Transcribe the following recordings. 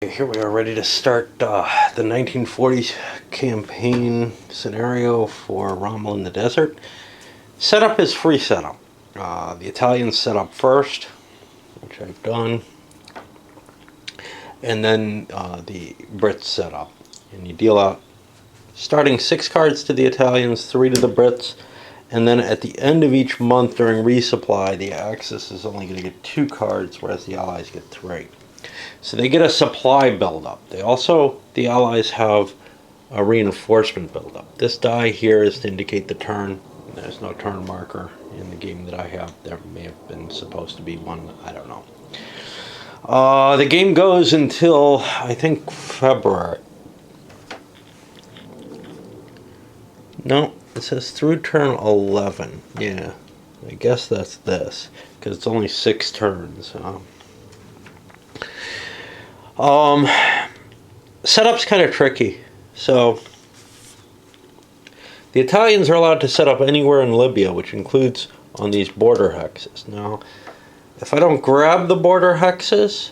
Here we are ready to start the 1940s campaign scenario for Rommel in the desert. Setup is free setup. The Italians set up first, which I've done, and then the Brits set up. And you deal out starting 6 cards to the Italians, 3 to the Brits, and then at the end of each month during resupply, the Axis is only going to get 2 cards, whereas the Allies get 3. So they get a supply buildup. The Allies have a reinforcement buildup. This die here is to indicate the turn. There's no turn marker in the game that I have. There may have been supposed to be one. I don't know. The game goes until, I think, February. No, it says through turn 11. Yeah, I guess that's this, because it's only 6 turns. Setup's kind of tricky. So the Italians are allowed to set up anywhere in Libya, which includes on these border hexes. Now, if I don't grab the border hexes,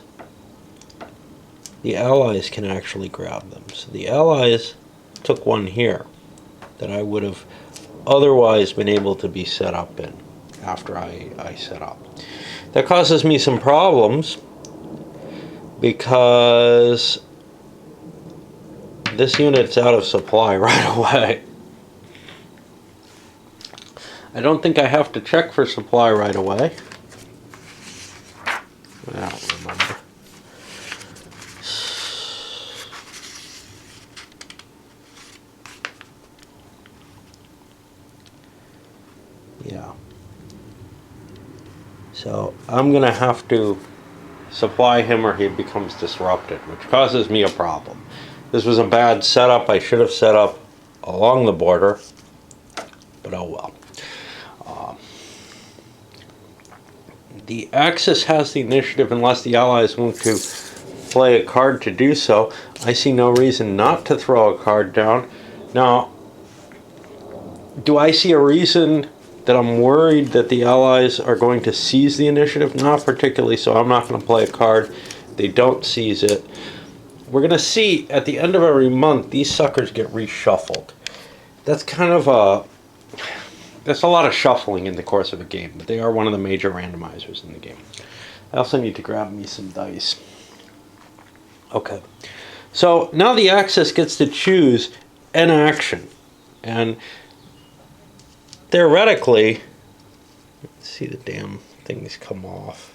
the Allies can actually grab them. So the Allies took one here that I would have otherwise been able to be set up in after I set up. That causes me some problems, because this unit's out of supply right away. I don't think I have to check for supply right away. I don't remember. Yeah. So I'm gonna have to supply him or he becomes disrupted, which causes me a problem. This was a bad setup. I should have set up along the border, but oh well. The Axis has the initiative unless the Allies want to play a card to do so. I see no reason not to throw a card down. Now, do I see a reason that I'm worried that the Allies are going to seize the initiative? Not particularly, so I'm not going to play a card. They don't seize it. We're going to see at the end of every month, these suckers get reshuffled. That's kind of there's a lot of shuffling in the course of a game, but they are one of the major randomizers in the game. I also need to grab me some dice. Okay. So now the Axis gets to choose an action. And theoretically, let's see the damn things come off.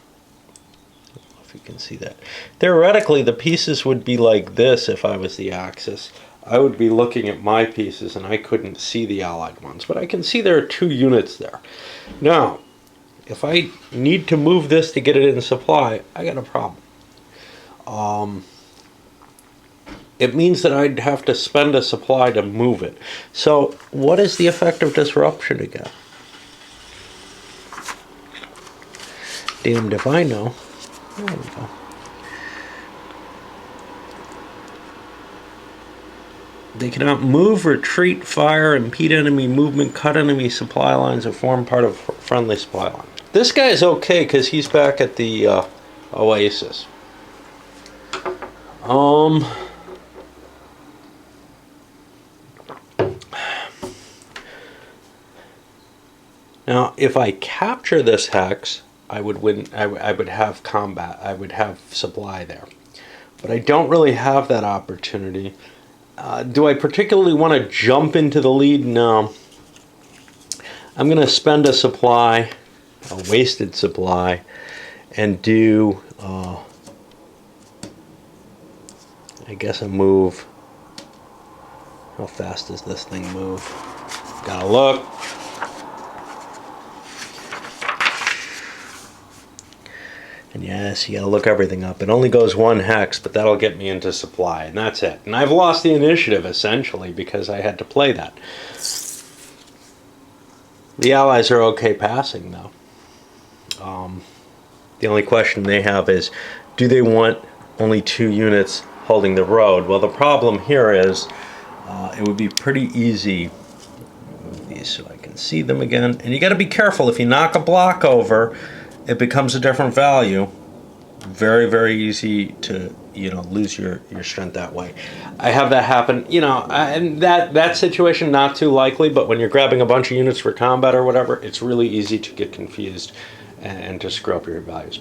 I don't know if you can see that. Theoretically, the pieces would be like this if I was the Axis. I would be looking at my pieces and I couldn't see the Allied ones, but I can see there are 2 units there. Now, if I need to move this to get it in supply, I got a problem. It means that I'd have to spend a supply to move it. So what is the effect of disruption again? Damned if I know. There we go. They cannot move, retreat, fire, impede enemy movement, cut enemy supply lines, or form part of friendly supply line. This guy is okay because he's back at the Oasis. Now, if I capture this hex, I would win. I would have combat. I would have supply there, but I don't really have that opportunity. Do I particularly want to jump into the lead? No. I'm going to spend a supply, a wasted supply, and do, I guess, a move. How fast does this thing move? Gotta look. And yes, you gotta look everything up. It only goes 1 hex, but that'll get me into supply, and that's it. And I've lost the initiative, essentially, because I had to play that. The Allies are okay passing, though. The only question they have is, do they want only 2 units holding the road? Well, the problem here is, it would be pretty easy. Move these so I can see them again. And you gotta be careful. If you knock a block over, it becomes a different value. very, very easy to, you know, lose your strength that way. I have that happen, you know, and that situation not too likely, but when you're grabbing a bunch of units for combat or whatever, it's really easy to get confused and to screw up your values.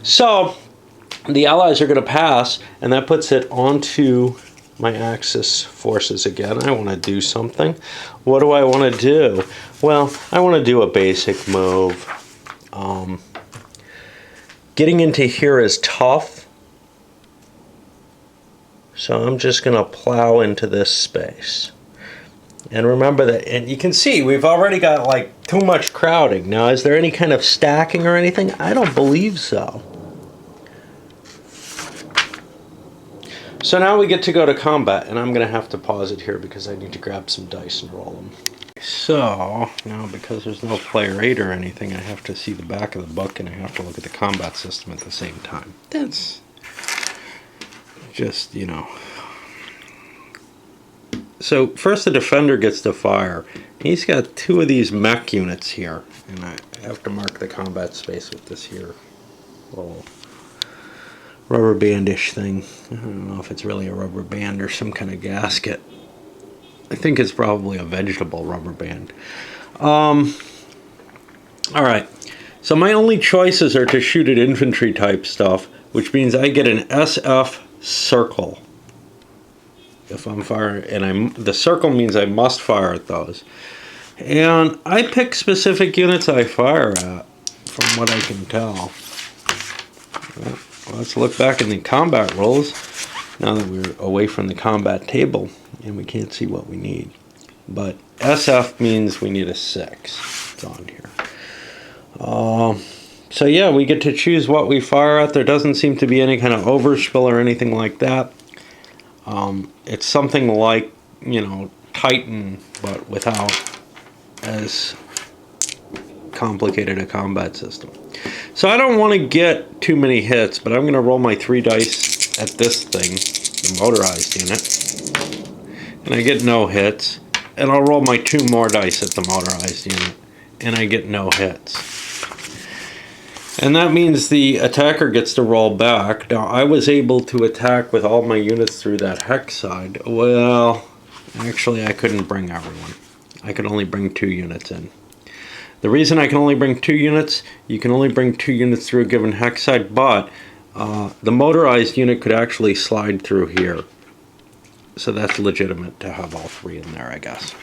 So the allies are going to pass, and that puts it onto my Axis forces again. I want to do something. What do I want to do? Well, I want to do a basic move. Getting into here is tough, so I'm just going to plow into this space. And remember that, and you can see we've already got like too much crowding. Now, is there any kind of stacking or anything? I don't believe so. So now we get to go to combat, and I'm going to have to pause it here because I need to grab some dice and roll them. So, now because there's no player aid or anything, I have to see the back of the book and I have to look at the combat system at the same time. That's just, you know. So, first the defender gets to fire. He's got 2 of these mech units here, and I have to mark the combat space with this here little rubber bandish thing. I don't know if it's really a rubber band or some kind of gasket. I think it's probably a vegetable rubber band. Alright, so my only choices are to shoot at infantry type stuff, which means I get an SF circle if I'm firing, and the circle means I must fire at those. And I pick specific units I fire at, from what I can tell. Well, let's look back in the combat rolls now that we're away from the combat table and we can't see what we need. But SF means we need a 6. It's on here. So yeah, we get to choose what we fire at. There doesn't seem to be any kind of overspill or anything like that. It's something like, you know, Titan, but without as complicated a combat system. So I don't want to get too many hits, but I'm going to roll my 3 dice at this thing, the motorized unit, and I get no hits. And I'll roll my 2 more dice at the motorized unit, and I get no hits. And that means the attacker gets to roll back. Now, I was able to attack with all my units through that hex side. Well, actually, I couldn't bring everyone. I could only bring 2 units in. The reason I can only bring 2 units, you can only bring 2 units through a given hex side, but the motorized unit could actually slide through here. So that's legitimate to have all 3 in there, I guess.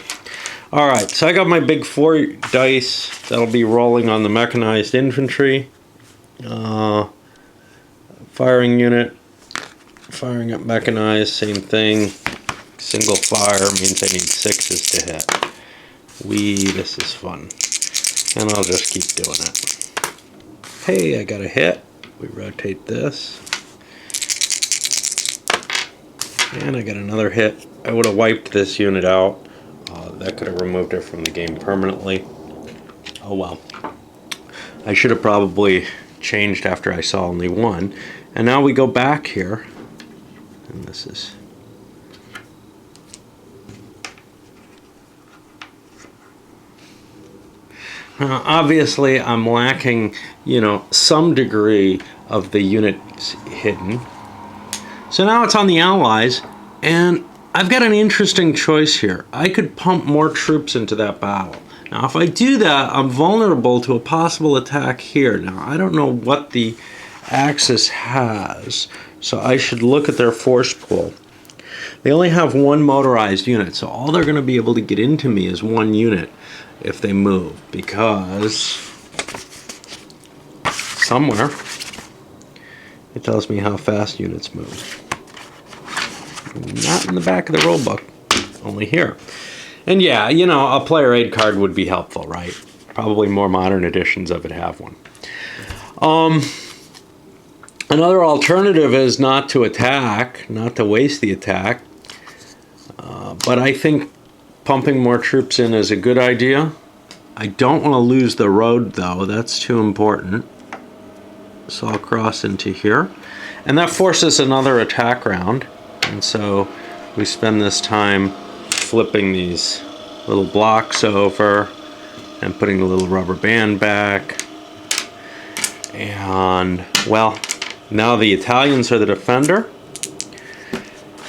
Alright, so I got my big 4 dice. That'll be rolling on the mechanized infantry. Firing unit. Firing up mechanized, same thing. Single fire means I need 6s to hit. This is fun. And I'll just keep doing it. Hey, I got a hit. We rotate this. And I got another hit. I would have wiped this unit out. That could have removed it from the game permanently. Oh well. I should have probably changed after I saw only 1. And now we go back here. And this is... obviously, I'm lacking, you know, some degree of the units hidden. So now it's on the Allies, and I've got an interesting choice here. I could pump more troops into that battle. Now, if I do that, I'm vulnerable to a possible attack here. Now, I don't know what the Axis has, so I should look at their force pool. They only have 1 motorized unit, so all they're going to be able to get into me is 1 unit if they move, because somewhere it tells me how fast units move. Not in the back of the rule book, only here. And yeah, you know, a player aid card would be helpful, right? Probably more modern editions of it have one. Another alternative is not to attack, not to waste the attack. But I think pumping more troops in is a good idea. I don't want to lose the road, though. That's too important. So I'll cross into here. And that forces another attack round. And so we spend this time flipping these little blocks over and putting the little rubber band back. And, well, Now the Italians are the defender.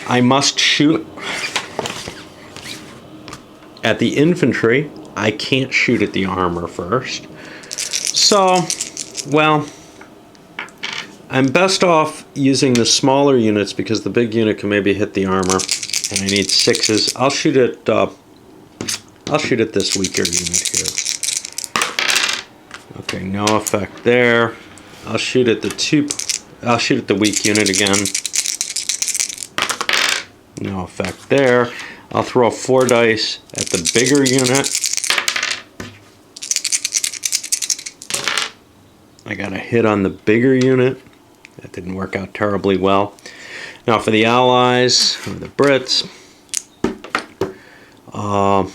I must shoot at the infantry. I can't shoot at the armor first. So, well, I'm best off using the smaller units because the big unit can maybe hit the armor, and I need 6s. I'll shoot at this weaker unit here. Okay, no effect there. I'll shoot at the weak unit again. No effect there. I'll throw 4 dice at the bigger unit. I got a hit on the bigger unit. That didn't work out terribly well. Now for the Allies, or the Brits, I'll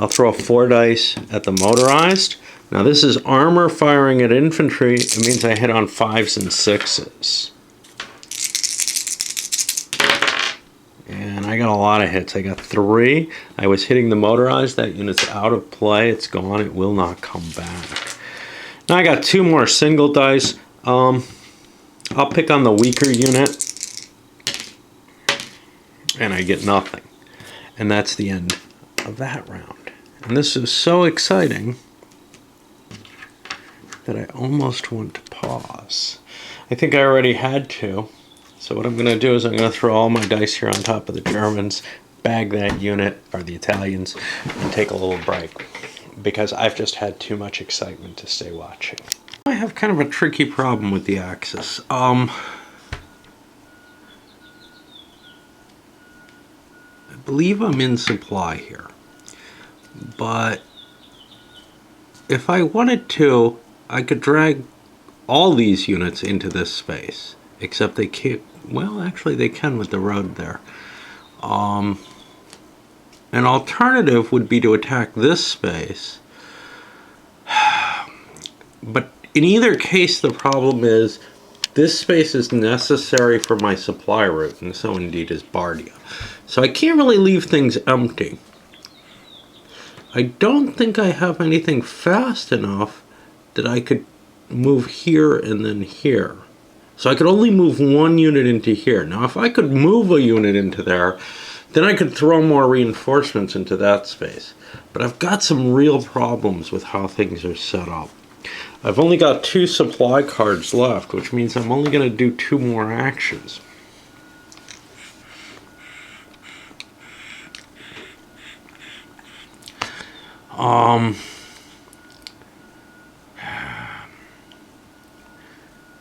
throw 4 dice at the motorized. Now this is armor firing at infantry. It means I hit on 5s and 6s. And I got a lot of hits. I got 3. I was hitting the motorized. That unit's out of play. It's gone. It will not come back. Now I got 2 more single dice. I'll pick on the weaker unit. And I get nothing. And that's the end of that round. And this is so exciting that I almost want to pause. I think I already had to. So what I'm going to do is I'm going to throw all my dice here on top of the Germans, bag that unit, or the Italians, and take a little break. Because I've just had too much excitement to stay watching. I have kind of a tricky problem with the Axis. I believe I'm in supply here. But if I wanted to, I could drag all these units into this space. Except they can't, well, actually they can with the road there. An alternative would be to attack this space. But in either case, the problem is this space is necessary for my supply route, and so indeed is Bardia. So I can't really leave things empty. I don't think I have anything fast enough that I could move here and then here. So I could only move 1 unit into here. Now if I could move a unit into there, then I could throw more reinforcements into that space. But I've got some real problems with how things are set up. I've only got 2 supply cards left, which means I'm only going to do 2 more actions.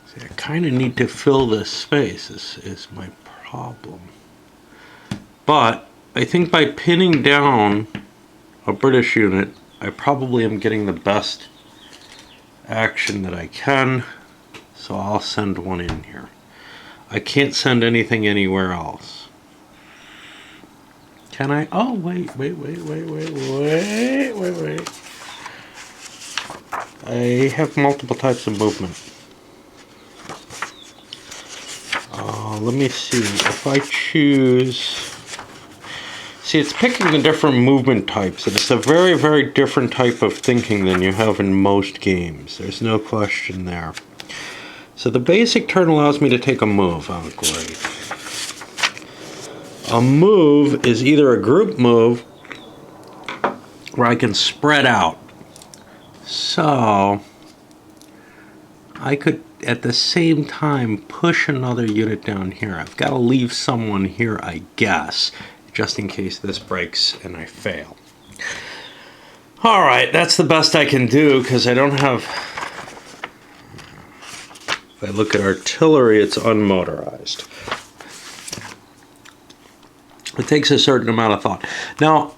See, I kind of need to fill this space is my problem. But I think by pinning down a British unit, I probably am getting the best action that I can, so I'll send one in here. I can't send anything anywhere else. Can I? Oh, wait. I have multiple types of movement. Let me see. If I choose... See, it's picking the different movement types, and it's a very, very different type of thinking than you have in most games. There's no question there. So the basic turn allows me to take a move. Oh, great. A move is either a group move where I can spread out. So I could, at the same time, push another unit down here. I've got to leave someone here, I guess, just in case this breaks and I fail. Alright, that's the best I can do, because I don't have... If I look at artillery, it's unmotorized. It takes a certain amount of thought. Now,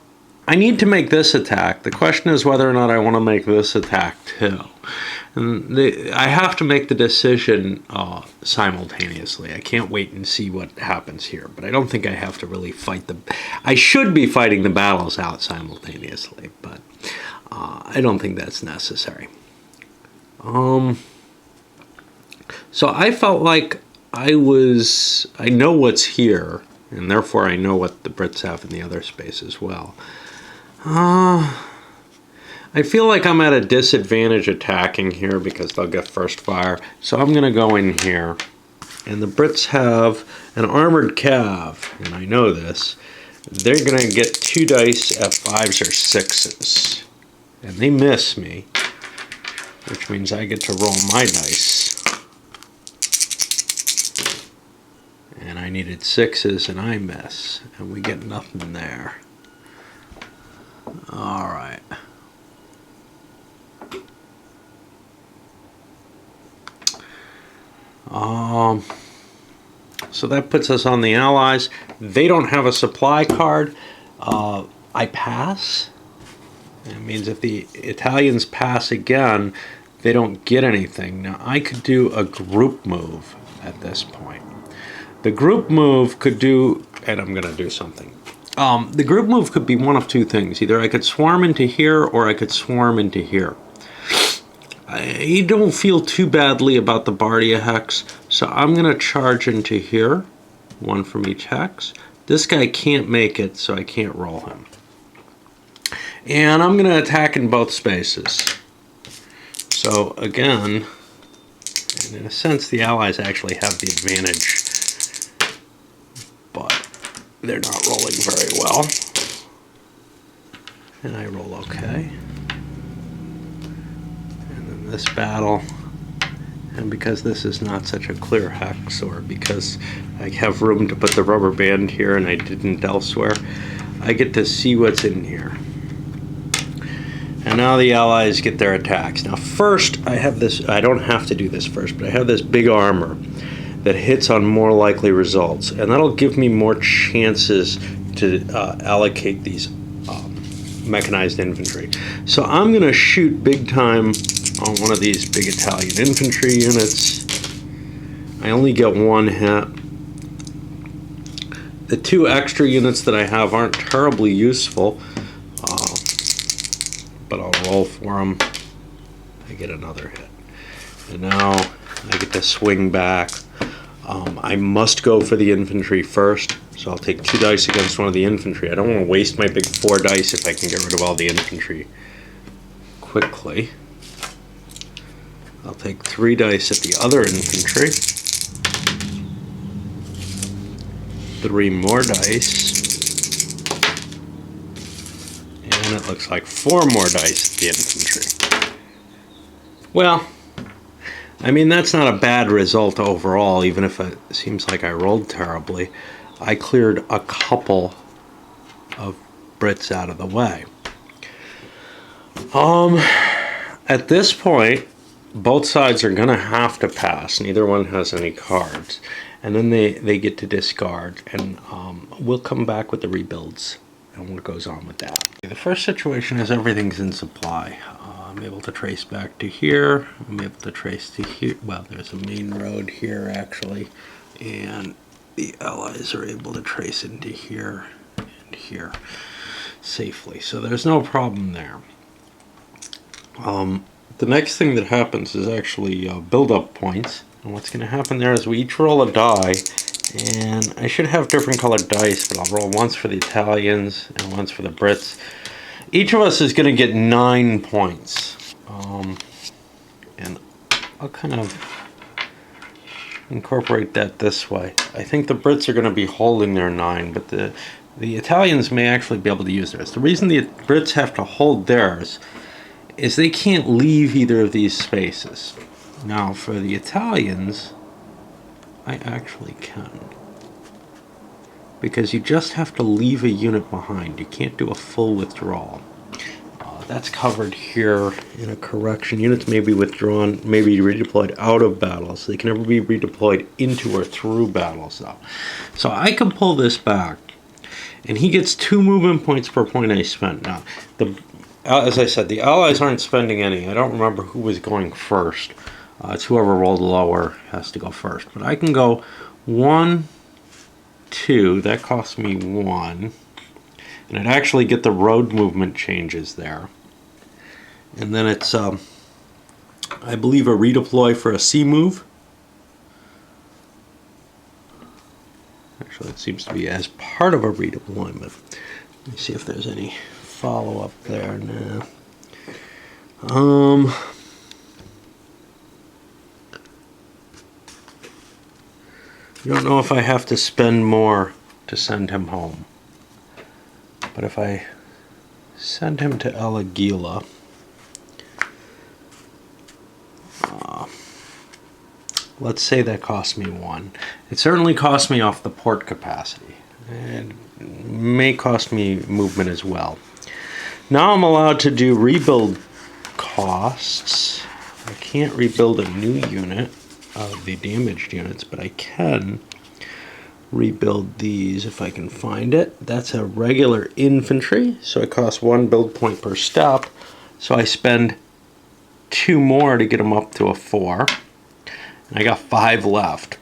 I need to make this attack. The question is whether or not I want to make this attack too. And I have to make the decision simultaneously. I can't wait and see what happens here. But I don't think I have to really fight the... I should be fighting the battles out simultaneously, but I don't think that's necessary. So I felt like I know what's here, and therefore I know what the Brits have in the other space as well. I feel like I'm at a disadvantage attacking here because they'll get first fire. So I'm going to go in here. And the Brits have an armored cav, and I know this. They're going to get 2 dice at 5s or 6s. And they miss me, which means I get to roll my dice. And I needed 6s and I miss. And we get nothing there. Alright. So that puts us on the Allies. They don't have a supply card. I pass. It means if the Italians pass again, they don't get anything. Now I could do a group move at this point. The group move could do, and I'm going to do something. The group move could be one of 2 things. Either I could swarm into here or I could swarm into here. I don't feel too badly about the Bardia hex, so I'm going to charge into here. 1 from each hex. This guy can't make it, so I can't roll him. And I'm going to attack in both spaces. So again, and in a sense, the Allies actually have the advantage. But they're not rolling very well. And I roll okay. And then this battle, and because this is not such a clear hex, or because I have room to put the rubber band here and I didn't elsewhere, I get to see what's in here. And now the Allies get their attacks. Now first, I have this, I don't have to do this first, but I have this big armor that hits on more likely results. And that'll give me more chances to allocate these mechanized infantry. So I'm going to shoot big time on one of these big Italian infantry units. I only get 1 hit. The 2 extra units that I have aren't terribly useful, but I'll roll for them. I get another hit. And now I get to swing back. I must go for the infantry first, so I'll take 2 dice against one of the infantry. I don't want to waste my big 4 dice if I can get rid of all the infantry quickly. I'll take 3 dice at the other infantry. 3 more dice. And it looks like 4 more dice at the infantry. Well, I mean, that's not a bad result overall, even if it seems like I rolled terribly. I cleared a couple of Brits out of the way. At this point, both sides are going to have to pass. Neither one has any cards. And then they get to discard. And we'll come back with the rebuilds and what goes on with that. The first situation is everything's in supply. I'm able to trace back to here. I'm able to trace to here. Well, there's a main road here, actually. And the Allies are able to trace into here and here safely. So there's no problem there. The next thing that happens is actually build-up points. And what's going to happen there is we each roll a die. And I should have different colored dice, but I'll roll once for the Italians and once for the Brits. Each of us is going to get 9 points. And I'll kind of incorporate that this way. I think the Brits are going to be holding their 9, but the Italians may actually be able to use theirs. The reason the Brits have to hold theirs is they can't leave either of these spaces. Now, for the Italians, I actually can. Because you just have to leave a unit behind. You can't do a full withdrawal. That's covered here in a correction. Units may be withdrawn, may be redeployed out of battles. They can never be redeployed into or through battles, though. So I can pull this back. And he gets 2 movement points per point I spent. Now, as I said, the Allies aren't spending any. I don't remember who was going first. It's whoever rolled lower has to go first. But I can go 1, 2. That costs me 1. And I'd actually get the road movement changes there. And then it's, I believe, a redeploy for a C move. Actually, it seems to be as part of a redeployment. Let me see if there's any follow-up there now. You don't know if I have to spend more to send him home. But if I send him to El Aguila, let's say that cost me 1. It certainly cost me off the port capacity. And may cost me movement as well. Now I'm allowed to do rebuild costs. I can't rebuild a new unit of the damaged units, but I can rebuild these if I can find it. That's a regular infantry, so it costs 1 build point per step. So I spend 2 more to get them up to a 4. And I got 5 left.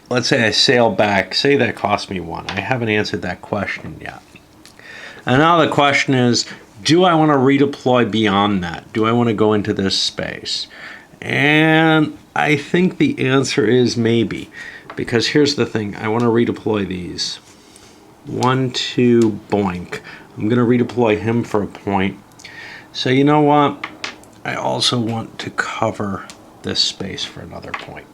Let's say I sail back, say that cost me 1. I haven't answered that question yet. And now the question is, do I want to redeploy beyond that? Do I want to go into this space? And I think the answer is maybe. Because here's the thing, I want to redeploy these. 1, 2, boink. I'm going to redeploy him for a point. So you know what? I also want to cover this space for another point.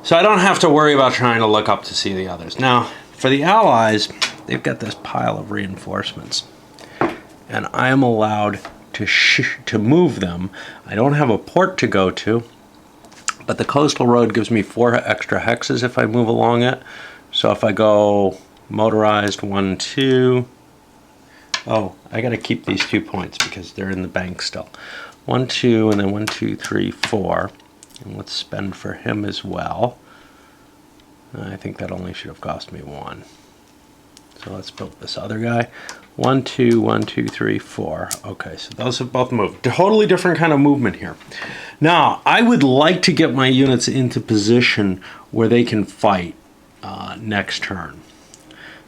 So I don't have to worry about trying to look up to see the others. Now, for the Allies, they've got this pile of reinforcements. And I am allowed to move them. I don't have a port to go to, but the coastal road gives me 4 extra hexes if I move along it. So if I go motorized 1, 2, oh, I got to keep these 2 points because they're in the bank still. 1, 2, and then 1, 2, 3, 4. And let's spend for him as well. I think that only should have cost me 1. So let's build this other guy. 1, 2, 1, 2, 3, 4. Okay, so those have both moved. Totally different kind of movement here. Now, I would like to get my units into position where they can fight next turn.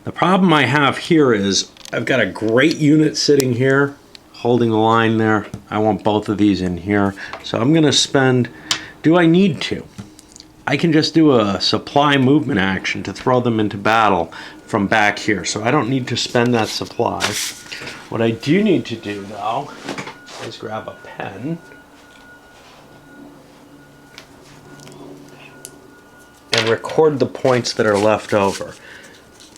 The problem I have here is I've got a great unit sitting here, holding the line there. I want both of these in here. So I'm going to spend... Do I need to? I can just do a supply movement action to throw them into battle from back here. So I don't need to spend that supply. What I do need to do, though, is grab a pen and record the points that are left over.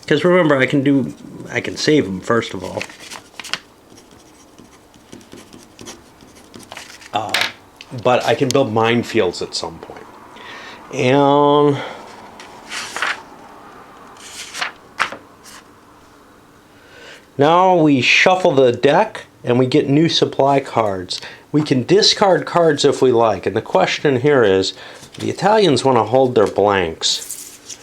Because remember, I can save them, first of all. But I can build minefields at some point. And now we shuffle the deck and we get new supply cards. We can discard cards if we like. And the question here is, the Italians want to hold their blanks.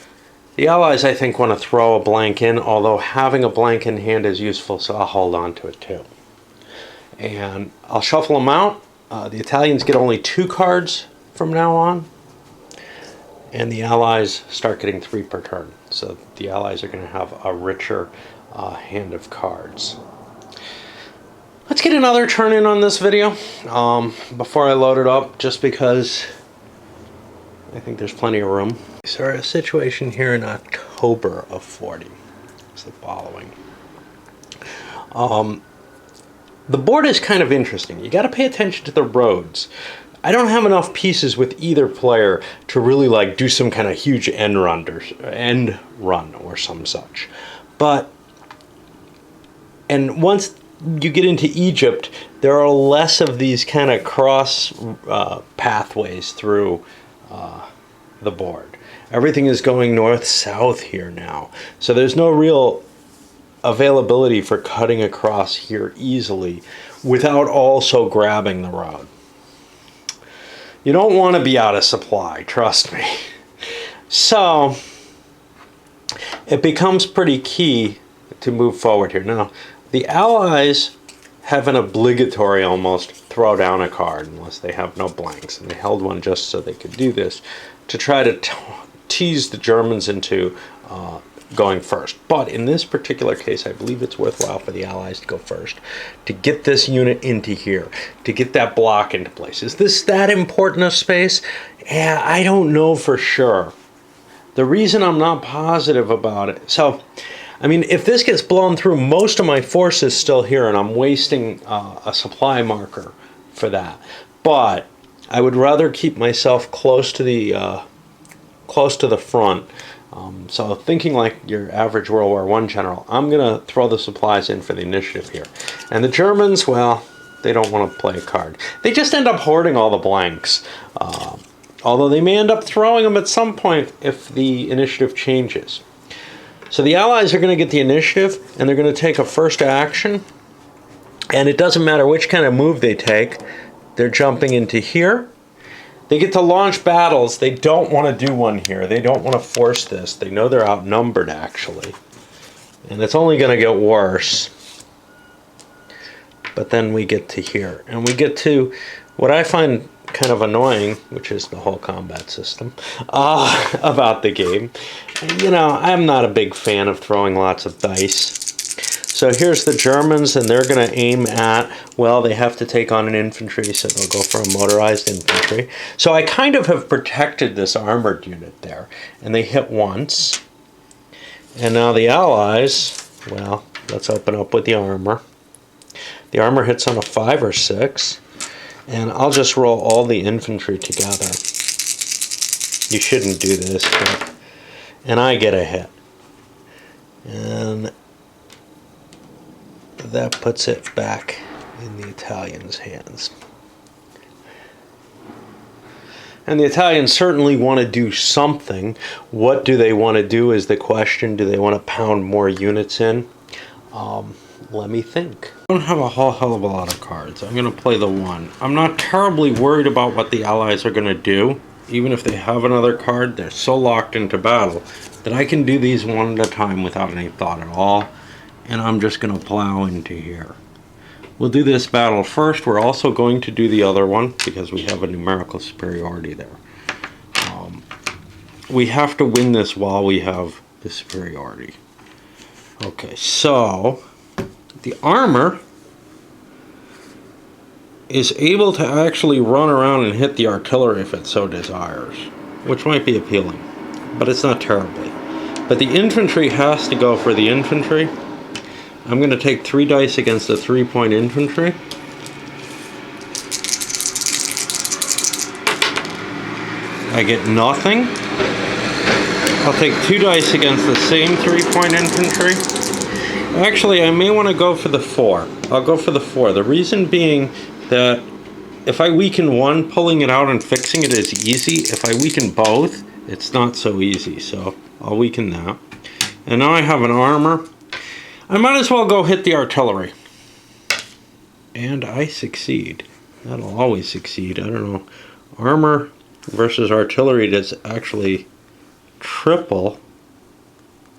The Allies, I think, want to throw a blank in, although having a blank in hand is useful, so I'll hold on to it too. And I'll shuffle them out. The Italians get only 2 cards from now on, and the Allies start getting 3 per turn. So the Allies are going to have a richer hand of cards. Let's get another turn in on this video before I load it up, just because I think there's plenty of room. So our situation here in October of 40 is the following. The board is kind of interesting. You got to pay attention to the roads. I don't have enough pieces with either player to really like do some kind of huge end run or some such. And once you get into Egypt, there are less of these kind of cross pathways through the board. Everything is going north-south here now. So there's no real availability for cutting across here easily without also grabbing the road. You don't want to be out of supply, trust me. So it becomes pretty key to move forward here. Now, the Allies have an obligatory almost throw down a card unless they have no blanks, and they held one just so they could do this to try to tease the Germans into going first. But in this particular case, I believe it's worthwhile for the Allies to go first, to get this unit into here, to get that block into place. Is this that important a space? Yeah, I don't know for sure. The reason I'm not positive about it, so, I mean, if this gets blown through, most of my force is still here, and I'm wasting a supply marker for that. But I would rather keep myself close to the front. So thinking like your average World War I general, I'm going to throw the supplies in for the initiative here. And the Germans, well, they don't want to play a card. They just end up hoarding all the blanks. Although they may end up throwing them at some point if the initiative changes. So the Allies are going to get the initiative, and they're going to take a first action. And it doesn't matter which kind of move they take. They're jumping into here. They get to launch battles. They don't want to do one here. They don't want to force this. They know they're outnumbered, actually. And it's only going to get worse. But then we get to here. And we get to what I find kind of annoying, which is the whole combat system, about the game. You know, I'm not a big fan of throwing lots of dice. So here's the Germans, and they're going to aim at, well, they have to take on an infantry, so they'll go for a motorized infantry. So I kind of have protected this armored unit there, and they hit once. And now the Allies, well, let's open up with the armor. The armor hits on a 5 or 6, and I'll just roll all the infantry together. You shouldn't do this, but, and I get a hit. And that puts it back in the Italians' hands. And the Italians certainly want to do something. What do they want to do is the question. Do they want to pound more units in? Let me think. I don't have a whole hell of a lot of cards. I'm going to play the 1. I'm not terribly worried about what the Allies are going to do. Even if they have another card, they're so locked into battle that I can do these one at a time without any thought at all. And I'm just going to plow into here. We'll do this battle first. We're also going to do the other one because we have a numerical superiority there. We have to win this while we have the superiority. Okay, so the armor is able to actually run around and hit the artillery if it so desires, which might be appealing, but it's not terribly. But the infantry has to go for the infantry. I'm going to take 3 dice against the 3-point infantry. I get nothing. I'll take 2 dice against the same 3-point infantry. Actually, I may want to go for the 4. I'll go for the 4. The reason being that if I weaken one, pulling it out and fixing it is easy. If I weaken both, it's not so easy. So I'll weaken that. And now I have an armor. I might as well go hit the artillery. And I succeed. That'll always succeed. I don't know. Armor versus artillery does actually triple.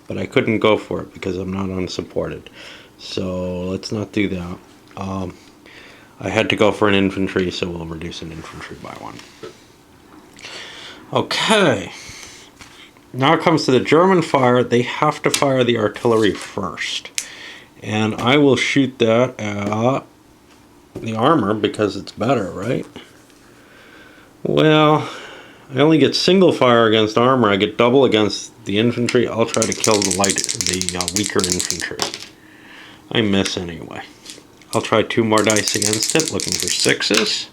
But I couldn't go for it because I'm not unsupported. So let's not do that. I had to go for an infantry, so we'll reduce an infantry by 1. Okay. Now it comes to the German fire. They have to fire the artillery first. And I will shoot that at the armor because it's better, right? Well, I only get single fire against armor. I get double against the infantry. I'll try to kill the weaker infantry. I miss anyway. I'll try 2 more dice against it, looking for 6s.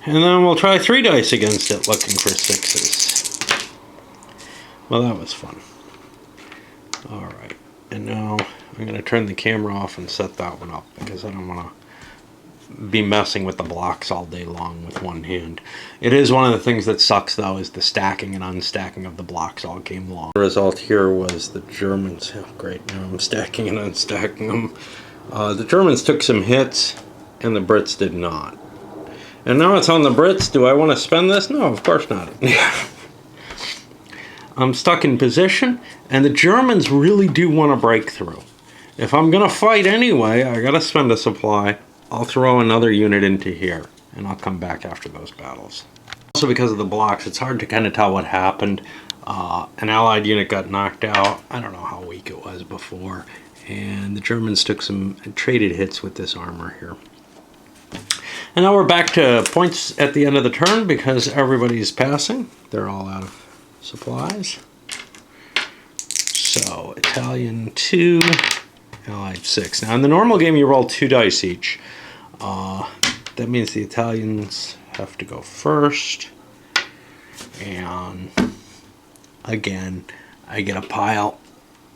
And then we'll try 3 dice against it, looking for 6s. Well, that was fun. Alright, and now I'm going to turn the camera off and set that one up because I don't want to be messing with the blocks all day long with one hand. It is one of the things that sucks, though, is the stacking and unstacking of the blocks all game long. The result here was the Germans. Oh, great, now I'm stacking and unstacking them. The Germans took some hits, and the Brits did not. And now it's on the Brits. Do I want to spend this? No, of course not. I'm stuck in position, and the Germans really do want to break through. If I'm going to fight anyway, I got to spend a supply. I'll throw another unit into here, and I'll come back after those battles. Also, because of the blocks, it's hard to kind of tell what happened. An Allied unit got knocked out. I don't know how weak it was before. And the Germans took some traded hits with this armor here. And now we're back to points at the end of the turn because everybody's passing. They're all out of supplies. So, Italian 2, Allied 6. Now, in the normal game, you roll 2 dice each. that means the Italians have to go first. And again, I get a pile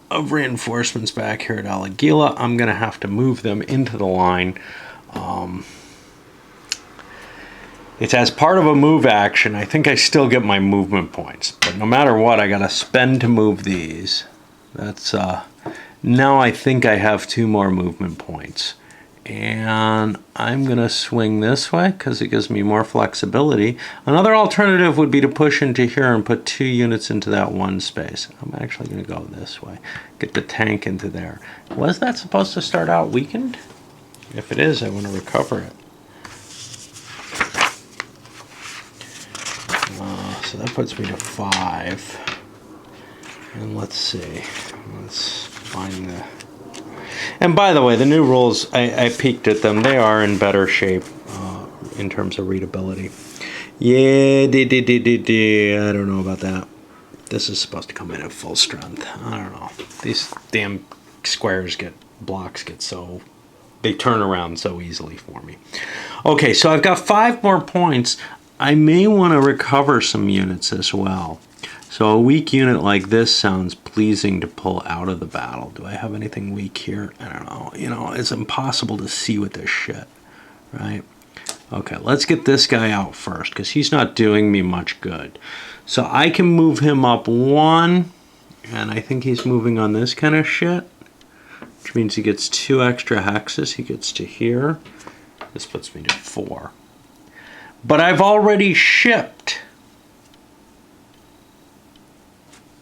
of reinforcements back here at Alaguila. I'm going to have to move them into the line. It's as part of a move action. I think I still get my movement points, but no matter what, I got to spend to move these. That's now I think I have 2 more movement points. And I'm going to swing this way because it gives me more flexibility. Another alternative would be to push into here and put 2 units into that one space. I'm actually going to go this way. Get the tank into there. Was that supposed to start out weakened? If it is, I want to recover it. So that puts me to 5. And let's see. Let's find the... And by the way, the new rules, I peeked at them. They are in better shape in terms of readability. Yeah, I don't know about that. This is supposed to come in at full strength. I don't know. These damn blocks get so... They turn around so easily for me. Okay, so I've got 5 more points. I may want to recover some units as well. So a weak unit like this sounds pleasing to pull out of the battle. Do I have anything weak here? I don't know. You know, it's impossible to see with this shit, right? Okay, let's get this guy out first because he's not doing me much good. So I can move him up 1, and I think he's moving on this kind of shit, which means he gets 2 extra hexes. He gets to here. This puts me to 4. But I've already shipped.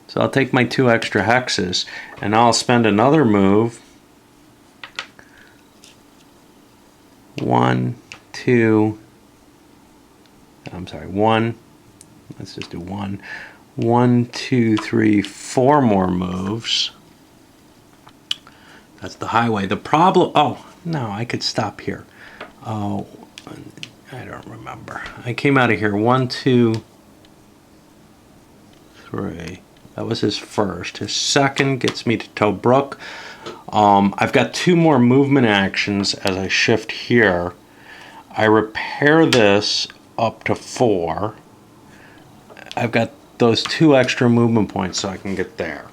So I'll take my 2 extra hexes and I'll spend another move. 1, 2. I'm sorry, 1. Let's just do 1. 1, 2, 3, 4 more moves. That's the highway. The problem, oh, no, I could stop here. Oh, I don't remember. I came out of here. 1, 2, 3. That was his first. His second gets me to Tobruk. I've got 2 more movement actions as I shift here. I repair this up to 4. I've got those 2 extra movement points so I can get there.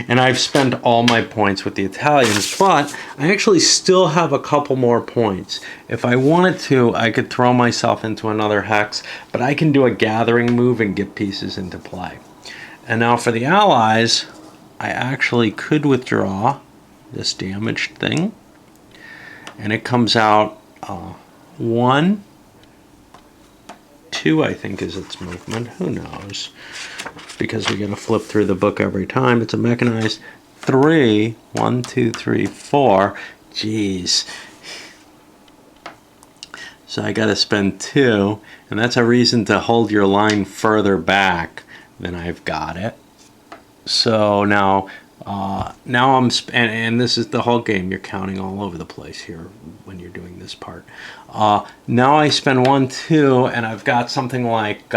And I've spent all my points with the Italians, but I actually still have a couple more points. If I wanted to, I could throw myself into another hex, but I can do a gathering move and get pieces into play. And now for the Allies, I actually could withdraw this damaged thing, and it comes out 1, 2, I think is its movement. Who knows? Because we gotta flip through the book every time. It's a mechanized 3. 1, 2, 3, 4. Jeez. So I gotta spend 2, and that's a reason to hold your line further back than I've got it. So now I'm and this is the whole game. You're counting all over the place here when you're doing this part. Now I spend 1, 2, and I've got something like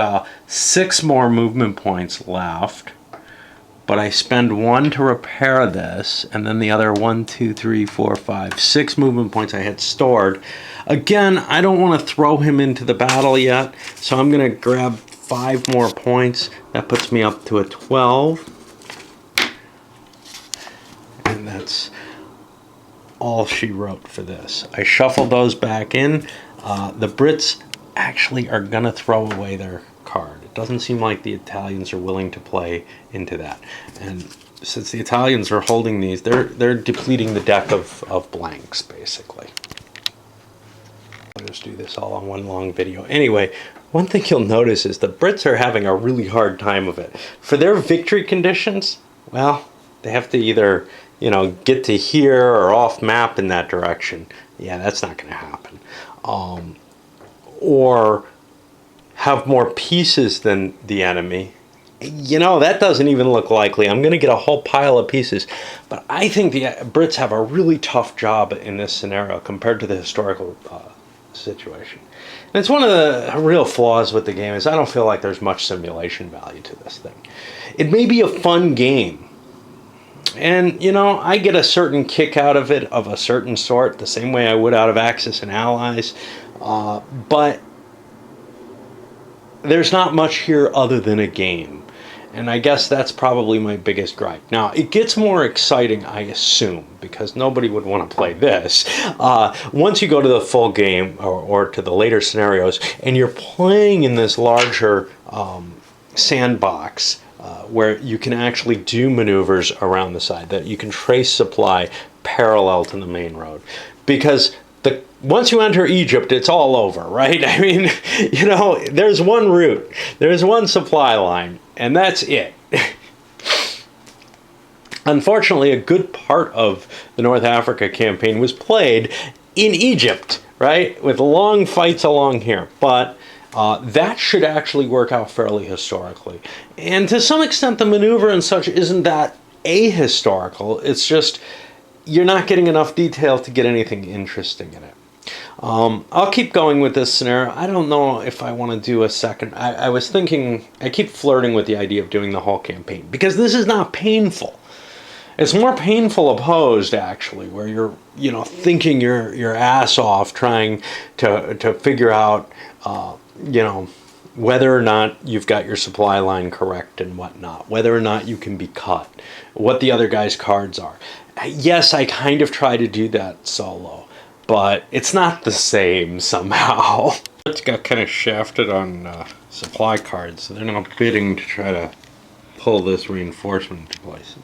6 more movement points left. But I spend 1 to repair this, and then the other 1, 2, 3, 4, 5, 6 movement points I had stored. Again, I don't want to throw him into the battle yet, so I'm going to grab 5 more points. That puts me up to a 12. And that's all she wrote for this. I shuffled those back in. The Brits actually are going to throw away their card. It doesn't seem like the Italians are willing to play into that. And since the Italians are holding these, they're depleting the deck of blanks, basically. I'll just do this all on one long video. Anyway, one thing you'll notice is the Brits are having a really hard time of it. For their victory conditions, well, they have to either, you know, get to here or off map in that direction. Yeah, that's not going to happen. Or have more pieces than the enemy. You know, that doesn't even look likely. I'm going to get a whole pile of pieces. But I think the Brits have a really tough job in this scenario compared to the historical situation. And it's one of the real flaws with the game is I don't feel like there's much simulation value to this thing. It may be a fun game, And, you know, I get a certain kick out of it, of a certain sort, the same way I would out of Axis and Allies. But there's not much here other than a game. And I guess that's probably my biggest gripe. Now, it gets more exciting, I assume, because nobody would want to play this. Once you go to the full game, or to the later scenarios, and you're playing in this larger sandbox, where you can actually do maneuvers around the side, that you can trace supply parallel to the main road. Because once you enter Egypt, it's all over, right? I mean, you know, there's one route, there's one supply line, and that's it. Unfortunately, a good part of the North Africa campaign was played in Egypt, right? With long fights along here. But that should actually work out fairly historically. And to some extent, the maneuver and such isn't that ahistorical. It's just you're not getting enough detail to get anything interesting in it. I'll keep going with this scenario. I don't know if I want to do a second. I was thinking, I keep flirting with the idea of doing the whole campaign, because this is not painful. It's more painful opposed, actually, where you're, you know, thinking your ass off trying to figure out, you know, whether or not you've got your supply line correct and whatnot, whether or not you can be cut, what the other guy's cards are. Yes, I kind of try to do that solo, but it's not the same somehow. It's got kind of shafted on supply cards, so they're now bidding to try to pull this reinforcement into place.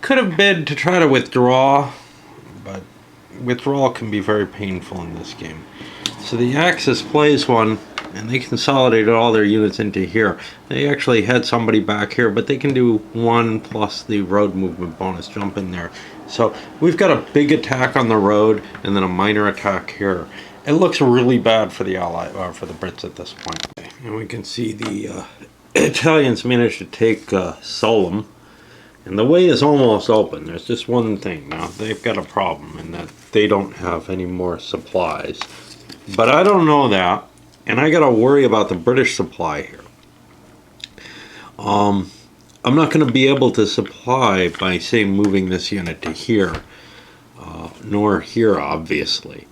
Could have bid to try to withdraw, but withdrawal can be very painful in this game. So the Axis plays one, and they consolidated all their units into here. They actually had somebody back here, but they can do 1 plus the road movement bonus, jump in there. So we've got a big attack on the road, and then a minor attack here. It looks really bad for the for the Brits at this point. And we can see the Italians managed to take Solom, and the way is almost open. There's just one thing now. They've got a problem in that they don't have any more supplies. But I don't know that. And I got to worry about the British supply here. I'm not going to be able to supply by, say, moving this unit to here, nor here, obviously,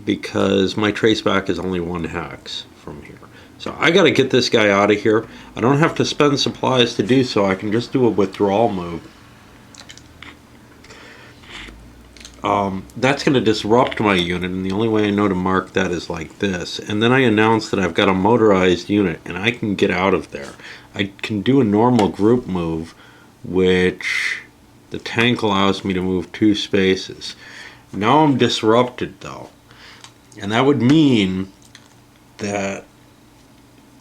because my traceback is only 1 hex from here. So I got to get this guy out of here. I don't have to spend supplies to do so. I can just do a withdrawal move. That's going to disrupt my unit, and the only way I know to mark that is like this. And then I announce that I've got a motorized unit, and I can get out of there. I can do a normal group move, which the tank allows me to move 2 spaces. Now I'm disrupted, though. And that would mean that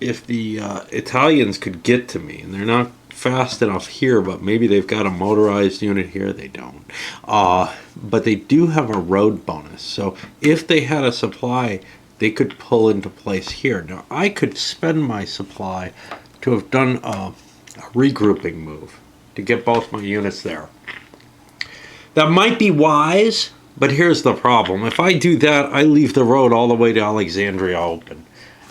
if the Italians could get to me, and they're not fast enough here, but maybe they've got a motorized unit here. They don't. But they do have a road bonus. So if they had a supply, they could pull into place here. Now, I could spend my supply to have done a regrouping move to get both my units there. That might be wise, but here's the problem. If I do that, I leave the road all the way to Alexandria open.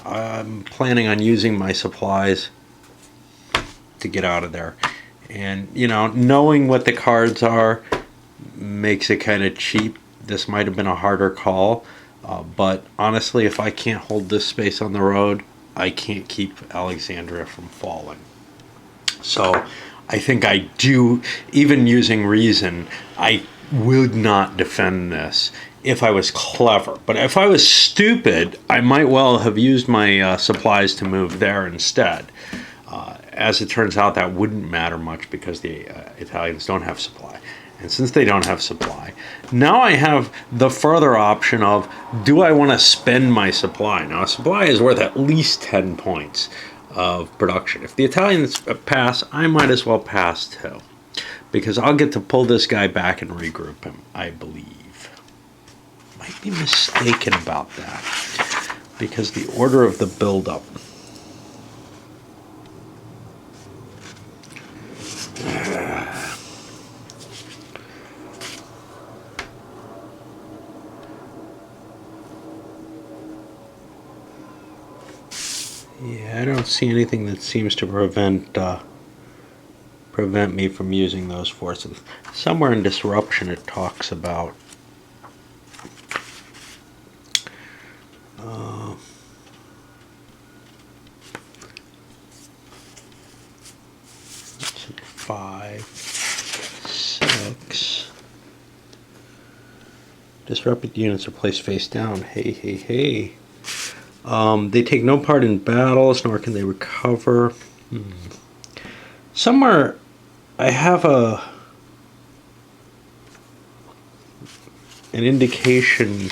I'm planning on using my supplies to get out of there. And, you know, knowing what the cards are makes it kind of cheap. This might have been a harder call, but honestly, if I can't hold this space on the road, I can't keep Alexandria from falling. So I think I do, even using reason, I would not defend this if I was clever. But if I was stupid, I might well have used my supplies to move there instead. As it turns out, that wouldn't matter much because the Italians don't have supply. And since they don't have supply, now I have the further option of, do I want to spend my supply? Now, a supply is worth at least 10 points of production. If the Italians pass, I might as well pass too, because I'll get to pull this guy back and regroup him, I believe. Might be mistaken about that, because the order of the buildup. Yeah, I don't see anything that seems to prevent prevent me from using those forces. Somewhere in Disruption it talks about five, six. Disrupted units are placed face down. Hey, hey, hey. They take no part in battles, nor can they recover. Somewhere I have an indication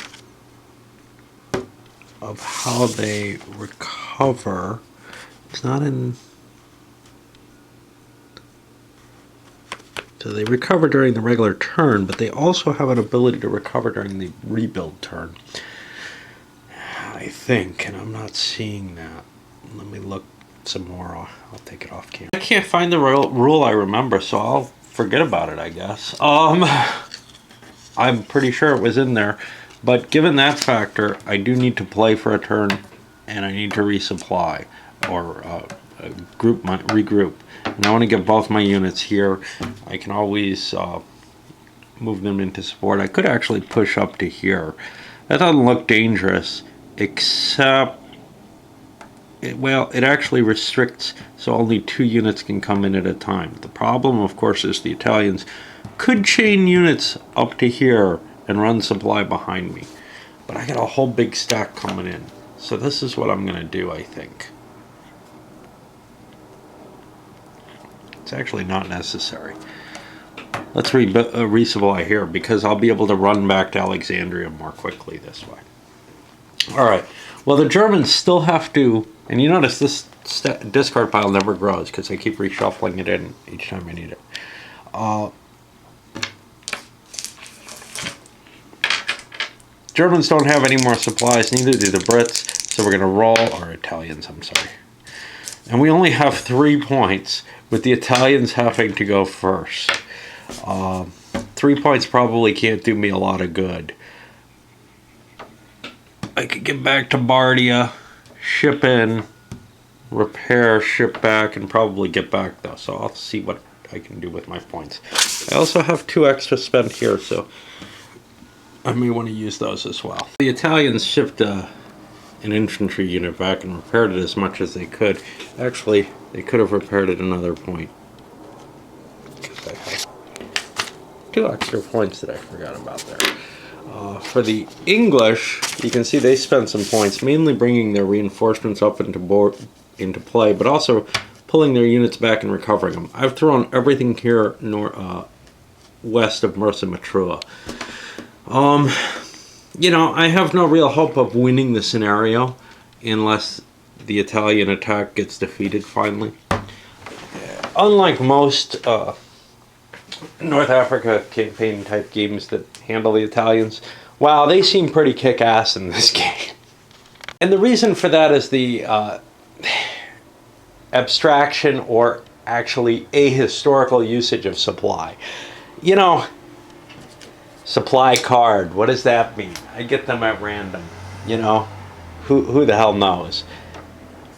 of how they recover. It's not in... So they recover during the regular turn, but they also have an ability to recover during the rebuild turn. I think, and I'm not seeing that. Let me look some more. I'll take it off camera. I can't find the rule I remember, so I'll forget about it, I guess. I'm pretty sure it was in there, but given that factor, I do need to play for a turn, and I need to resupply, or regroup. And I want to get both my units here. I can always move them into support. I could actually push up to here. That doesn't look dangerous, except, it actually restricts, so only 2 units can come in at a time. The problem, of course, is the Italians could chain units up to here and run supply behind me. But I got a whole big stack coming in. So this is what I'm going to do, I think. It's actually not necessary. Let's resupply here, because I'll be able to run back to Alexandria more quickly this way. Alright, well the Germans still have to, and you notice this discard pile never grows because I keep reshuffling it in each time I need it. Germans don't have any more supplies, neither do the Brits, so we're going to roll, or Italians, I'm sorry. And we only have 3 points, with the Italians having to go first. 3 points probably can't do me a lot of good. I could get back to Bardia, ship in, repair, ship back, and probably get back though. So I'll see what I can do with my points. I also have 2 extra spent here, so I may want to use those as well. The Italians shipped an infantry unit back and repaired it as much as they could. Actually, they could have repaired it another point. I have 2 extra points that I forgot about there. For the English, you can see they spent some points, mainly bringing their reinforcements up into play, but also pulling their units back and recovering them. I've thrown everything here west of Mersa Matrua. You know, I have no real hope of winning the scenario unless the Italian attack gets defeated finally. Unlike most North Africa campaign type games that handle the Italians, wow, they seem pretty kick-ass in this game. And the reason for that is the abstraction, or actually ahistorical usage of supply. You know, supply card, what does that mean? I get them at random, you know, who the hell knows?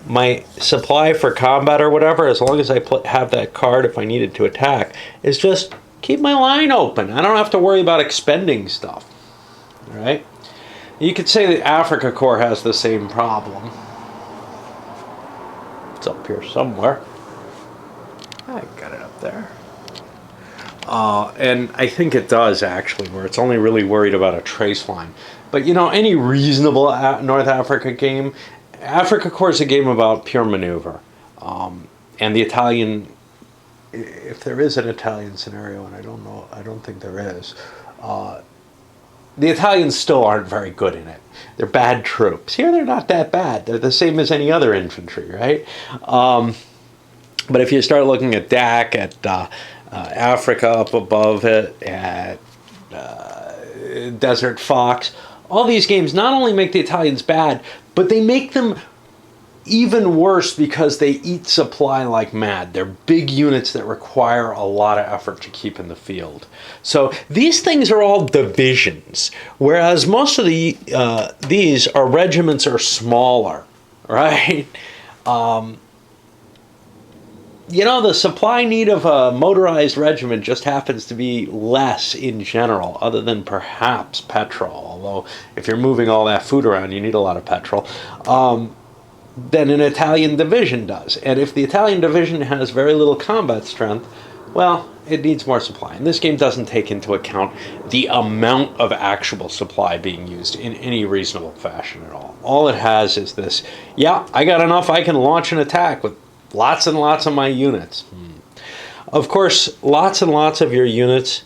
My supply for combat or whatever, as long as I have that card if I needed to attack, is just keep my line open. I don't have to worry about expending stuff, right? You could say the Africa Corps has the same problem. It's up here somewhere. I got it up there. And I think it does, actually, where it's only really worried about a trace line. But, you know, any reasonable North Africa game, Africa Corps is a game about pure maneuver. And the Italian, if there is an Italian scenario, and I don't know, I don't think there is, the Italians still aren't very good in it. They're bad troops. Here they're not that bad. They're the same as any other infantry, right? But if you start looking at DAC, at Africa up above it, at Desert Fox, all these games not only make the Italians bad, but they make them even worse because they eat supply like mad. They're big units that require a lot of effort to keep in the field. So these things are all divisions, whereas most of these are regiments are smaller, right? the supply need of a motorized regiment just happens to be less in general, other than perhaps petrol. Although, if you're moving all that food around, you need a lot of petrol. Than an Italian division does. And if the Italian division has very little combat strength, well, it needs more supply. And this game doesn't take into account the amount of actual supply being used in any reasonable fashion at all. All it has is this, yeah, I got enough, I can launch an attack with lots and lots of my units. Of course, lots and lots of your units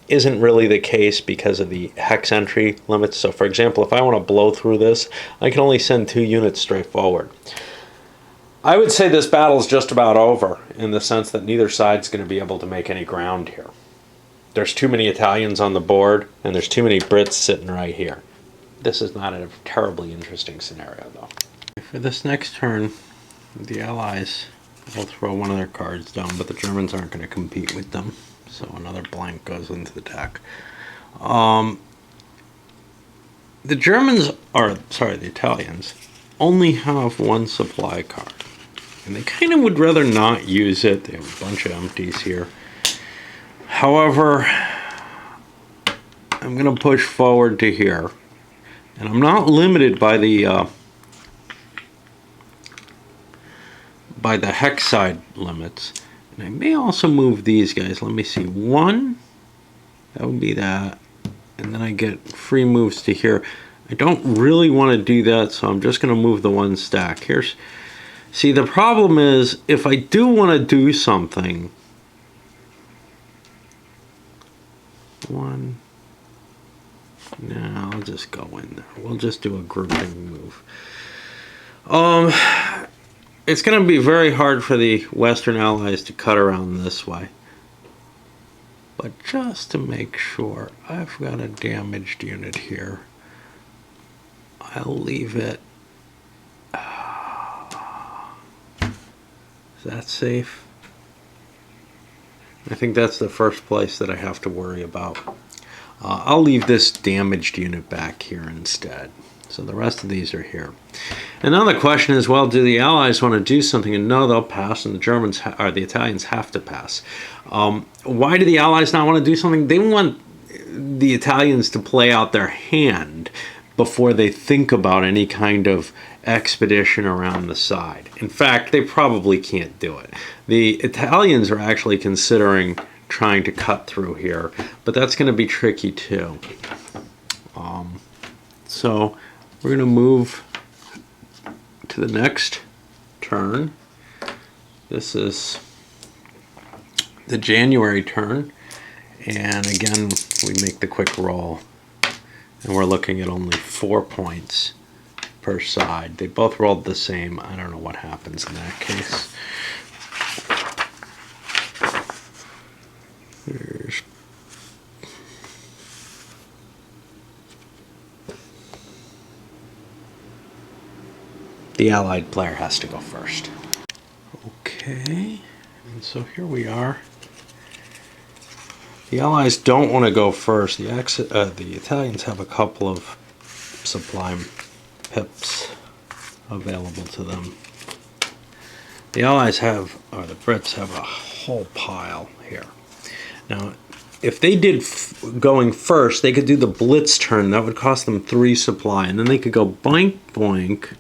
isn't really the case because of the hex entry limits. So for example, if I want to blow through this, I can only send 2 units straight forward. I would say this battle's just about over in the sense that neither side's going to be able to make any ground here. There's too many Italians on the board, and there's too many Brits sitting right here. This is not a terribly interesting scenario, though. For this next turn, the Allies will throw one of their cards down, but the Germans aren't going to compete with them. So another blank goes into the deck. The Italians only have 1 supply card. And they kind of would rather not use it. They have a bunch of empties here. However, I'm going to push forward to here. And I'm not limited by the hex side limits. And I may also move these guys. Let me see. 1, that would be that. And then I get free moves to here. I don't really want to do that, so I'm just going to move the 1 stack. See, the problem is, if I do want to do something, 1, no, I'll just go in there. We'll just do a grouping move. It's going to be very hard for the Western Allies to cut around this way. But just to make sure, I've got a damaged unit here. I'll leave it. Is that safe? I think that's the first place that I have to worry about. I'll leave this damaged unit back here instead. So the rest of these are here. And now the question is, well, do the Allies want to do something? And no, they'll pass, and the Italians have to pass. Why do the Allies not want to do something? They want the Italians to play out their hand before they think about any kind of expedition around the side. In fact, they probably can't do it. The Italians are actually considering trying to cut through here, but that's going to be tricky too. So we're going to move to the next turn. This is the January turn, and again we make the quick roll, and we're looking at only 4 points per side. They both rolled the same. I don't know what happens in that case. There's the Allied player has to go first. Okay, and so here we are. The Allies don't want to go first. The Italians have a couple of supply pips available to them. The Allies have, or the Brits have, a whole pile here. Now, if they did going first, they could do the blitz turn. That would cost them 3 supply, and then they could go boink, boink,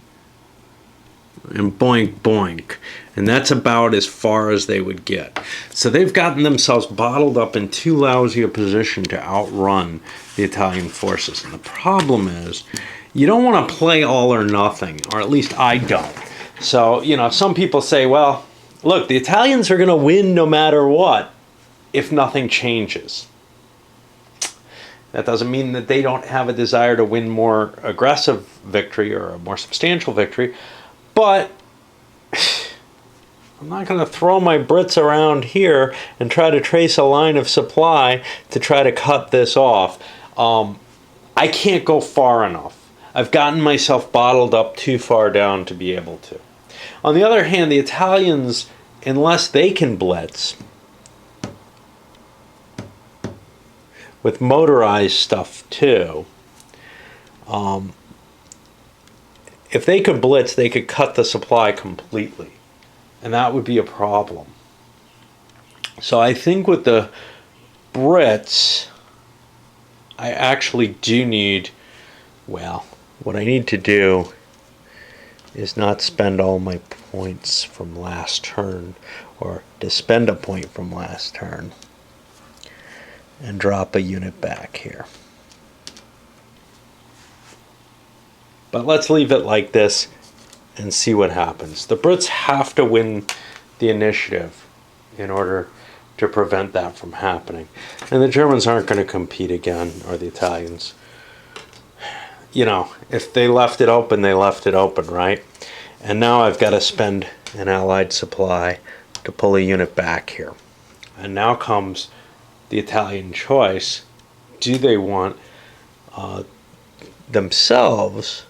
and boink, boink. And that's about as far as they would get. So they've gotten themselves bottled up in too lousy a position to outrun the Italian forces. And the problem is, you don't want to play all or nothing, or at least I don't. So, some people say, well, look, the Italians are going to win no matter what if nothing changes. That doesn't mean that they don't have a desire to win more aggressive victory or a more substantial victory, but I'm not going to throw my Brits around here and try to trace a line of supply to try to cut this off. I can't go far enough. I've gotten myself bottled up too far down to be able to. On the other hand, the Italians, unless they can blitz with motorized stuff too, if they could blitz, they could cut the supply completely. and that would be a problem. So I think with the Brits, I actually do need, well, what I need to do is not spend all my points from last turn, or to spend a point from last turn and drop a unit back here. But let's leave it like this and see what happens. The Brits have to win the initiative in order to prevent that from happening. And the Germans aren't going to compete again, or the Italians. You know, if they left it open, they left it open, right? And now I've got to spend an Allied supply to pull a unit back here. And now comes the Italian choice. Do they want themselves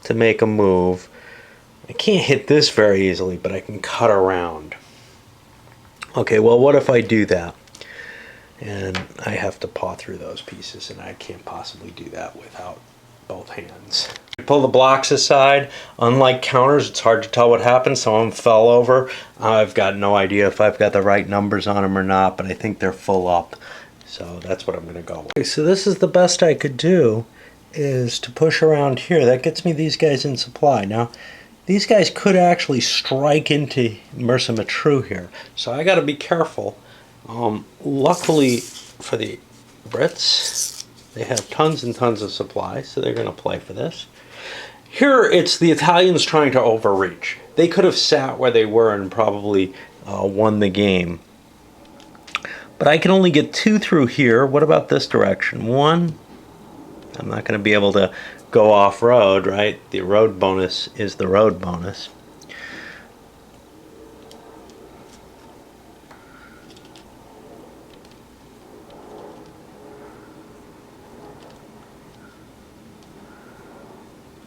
to make a move? I can't hit this very easily, but I can cut around. Okay, well, what if I do that? And I have to paw through those pieces, and I can't possibly do that without both hands. Pull the blocks aside. Unlike counters, it's hard to tell what happened. Some of them fell over. I've got no idea if I've got the right numbers on them or not, but I think they're full up. So that's what I'm going to go with. Okay, so this is the best I could do, is to push around here. That gets me these guys in supply. Now, these guys could actually strike into Mersa Matruh here, so I got to be careful. Luckily for the Brits, they have tons and tons of supply, so they're going to play for this. Here, it's the Italians trying to overreach. They could have sat where they were and probably won the game. But I can only get 2 through here. What about this direction? 1. I'm not going to be able to go off-road, right? The road bonus is the road bonus.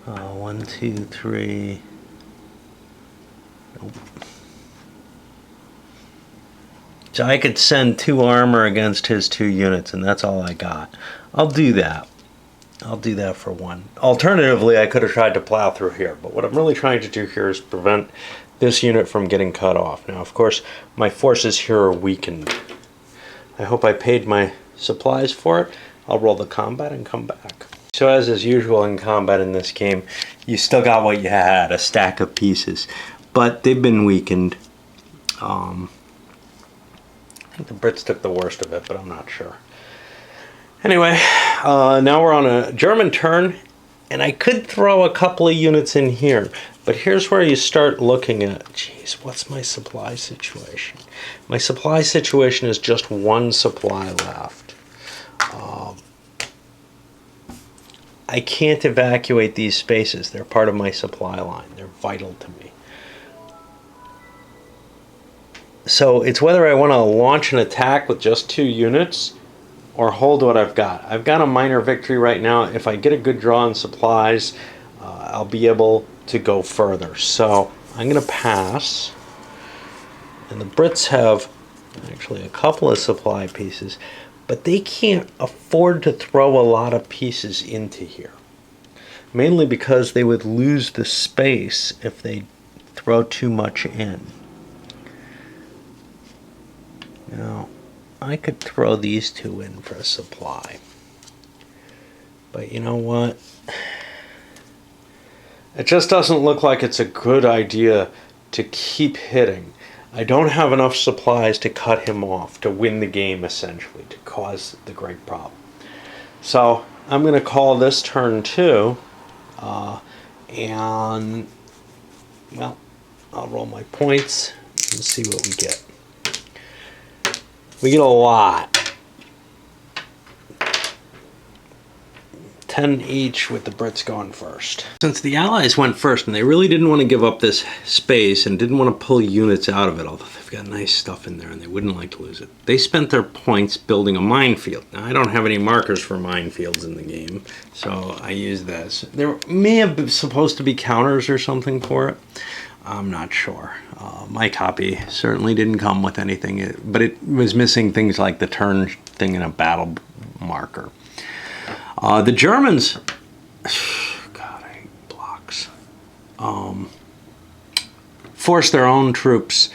One, two, three. Nope. So I could send 2 armor against his 2 units, and that's all I got. I'll do that. I'll do that for 1. Alternatively, I could have tried to plow through here, but what I'm really trying to do here is prevent this unit from getting cut off. Now, of course, my forces here are weakened. I hope I paid my supplies for it. I'll roll the combat and come back. So as is usual in combat in this game, you still got what you had, a stack of pieces, but they've been weakened. I think the Brits took the worst of it, but I'm not sure. Anyway, now we're on a German turn, and I could throw a couple of units in here, but here's where you start looking at, geez, what's my supply situation? My supply situation is just 1 supply left. I can't evacuate these spaces. They're part of my supply line. They're vital to me. So it's whether I want to launch an attack with just 2 units or hold what I've got. I've got a minor victory right now. If I get a good draw on supplies, I'll be able to go further. So I'm going to pass. And the Brits have actually a couple of supply pieces, but they can't afford to throw a lot of pieces into here. Mainly because they would lose the space if they throw too much in. Now, I could throw these 2 in for a supply. But you know what? It just doesn't look like it's a good idea to keep hitting. I don't have enough supplies to cut him off, to win the game essentially, to cause the great problem. So I'm going to call this turn 2, and, well, I'll roll my points and see what we get. We get a lot. 10 each with the Brits going first. Since the Allies went first and they really didn't want to give up this space and didn't want to pull units out of it, although they've got nice stuff in there and they wouldn't like to lose it, they spent their points building a minefield. Now, I don't have any markers for minefields in the game, so I use this. There may have been supposed to be counters or something for it. I'm not sure. My copy certainly didn't come with anything, but it was missing things like the turn thing and a battle marker. The Germans, God, I hate blocks. forced their own troops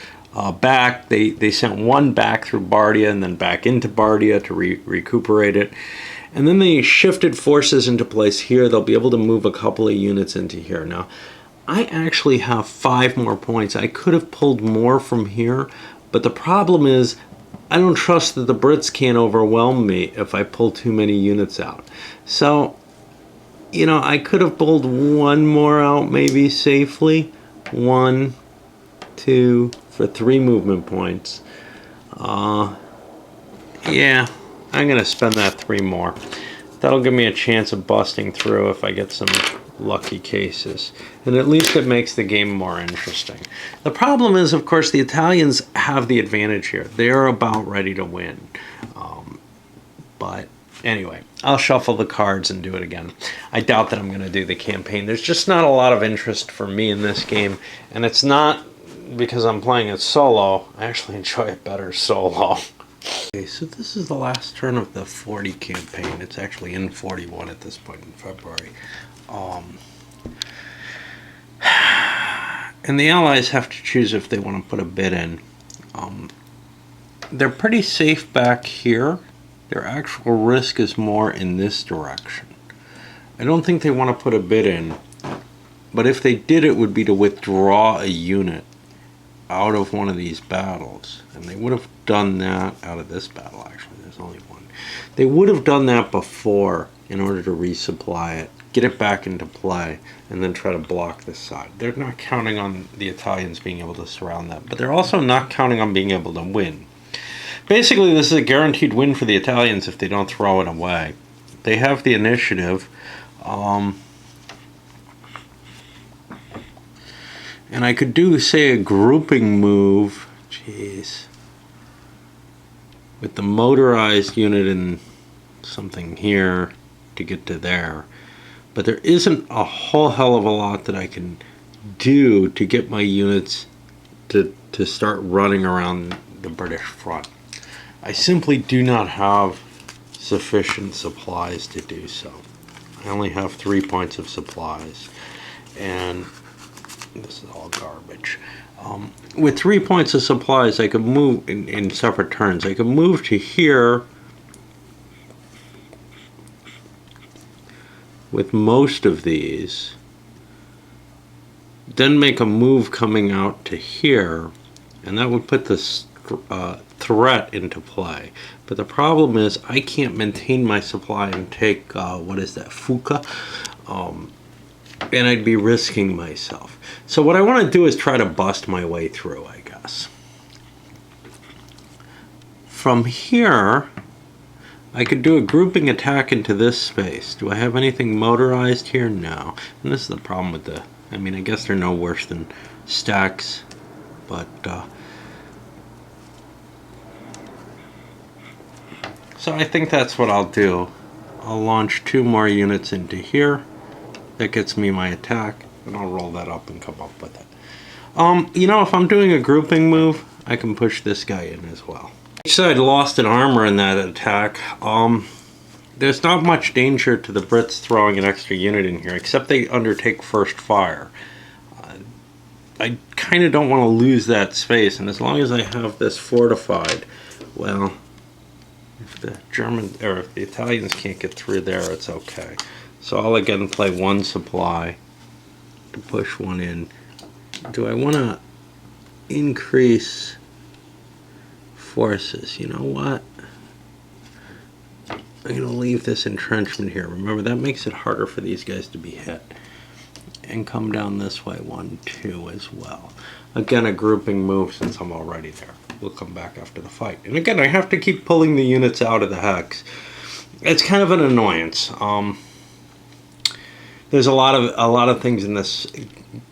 back. They sent one back through Bardia and then back into Bardia to recuperate it. And then they shifted forces into place here. They'll be able to move a couple of units into here. Now, I actually have 5 more points. I could have pulled more from here, but the problem is I don't trust that the Brits can't overwhelm me if I pull too many units out. So, you know, I could have pulled one more out maybe safely. 1, 2, for 3 movement points. Yeah, I'm going to spend that 3 more. That'll give me a chance of busting through if I get some lucky cases. And at least it makes the game more interesting. The problem is, of course, the Italians have the advantage here. They're about ready to win. But anyway, I'll shuffle the cards and do it again. I doubt that I'm going to do the campaign. There's just not a lot of interest for me in this game. And it's not because I'm playing it solo. I actually enjoy it better solo. Okay, so this is the last turn of the 40 campaign. It's actually in 41 at this point in February. And the Allies have to choose if they want to put a bid in. They're pretty safe back here. Their actual risk is more in this direction. I don't think they want to put a bid in, but if they did, it would be to withdraw a unit out of one of these battles. And they would have done that out of this battle, actually. There's only one. They would have done that before in order to resupply it, get it back into play, and then try to block this side. They're not counting on the Italians being able to surround them, but they're also not counting on being able to win. Basically, this is a guaranteed win for the Italians if they don't throw it away. They have the initiative. And I could do, say, a grouping move. Jeez. With the motorized unit and something here to get to there. But there isn't a whole hell of a lot that I can do to get my units to start running around the British front. I simply do not have sufficient supplies to do so. I only have 3 points of supplies. And this is all garbage. With 3 points of supplies, I could move in separate turns. I could move to here with most of these, then make a move coming out to here, and that would put this threat into play. But the problem is I can't maintain my supply and take, what is that, Fuka? And I'd be risking myself. So what I want to do is try to bust my way through, I guess. From here, I could do a grouping attack into this space. Do I have anything motorized here? No. And this is the problem with the... I mean, I guess they're no worse than stacks, but... So I think that's what I'll do. I'll launch 2 more units into here. That gets me my attack, and I'll roll that up and come up with it. You know, if I'm doing a grouping move, I can push this guy in as well. Each side lost an armor in that attack. There's not much danger to the Brits throwing an extra unit in here, except they undertake first fire. I kind of don't want to lose that space, and as long as I have this fortified, well, if the German or if the Italians can't get through there, it's okay. So I'll again play 1 supply to push 1 in. Do I want to increase forces? You know what? I'm going to leave this entrenchment here. Remember, that makes it harder for these guys to be hit. And come down this way, 1, 2 as well. Again, a grouping move since I'm already there. We'll come back after the fight. And again, I have to keep pulling the units out of the hex. It's kind of an annoyance. There's a lot of things in this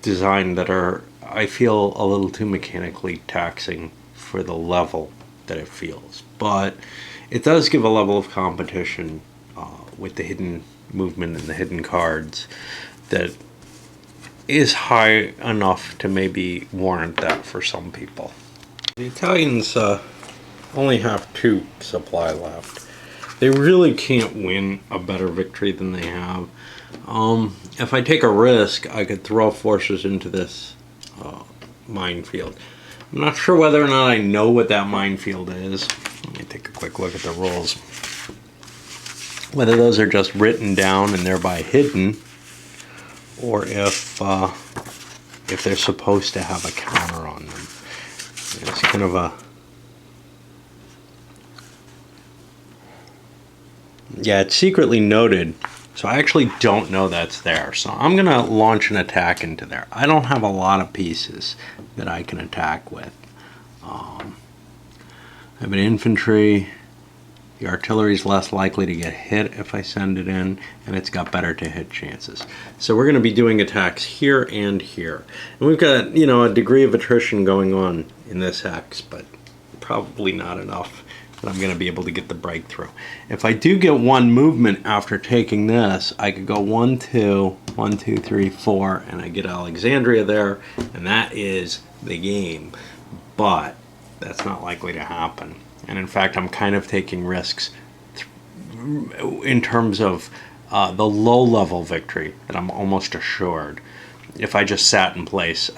design that are, I feel, a little too mechanically taxing for the level that it feels. But it does give a level of competition with the hidden movement and the hidden cards that is high enough to maybe warrant that for some people. The Italians only have 2 supply left. They really can't win a better victory than they have. If I take a risk, I could throw forces into this minefield. I'm not sure whether or not I know what that minefield is. Let me take a quick look at the rules. Whether those are just written down and thereby hidden, or if they're supposed to have a counter on them. It's kind of a... Yeah, it's secretly noted, so I actually don't know that's there. So I'm going to launch an attack into there. I don't have a lot of pieces that I can attack with. I have an infantry. The artillery is less likely to get hit if I send it in, and it's got better to hit chances. So we're going to be doing attacks here and here. And we've got, you know, a degree of attrition going on in this hex, but probably not enough that I'm going to be able to get the breakthrough. If I do get one movement after taking this, I could go 1, 2, 1, 2, 3, 4, and I get Alexandria there, and that is the game. But that's not likely to happen. And in fact, I'm kind of taking risks in terms of the low-level victory that I'm almost assured. If I just sat in place,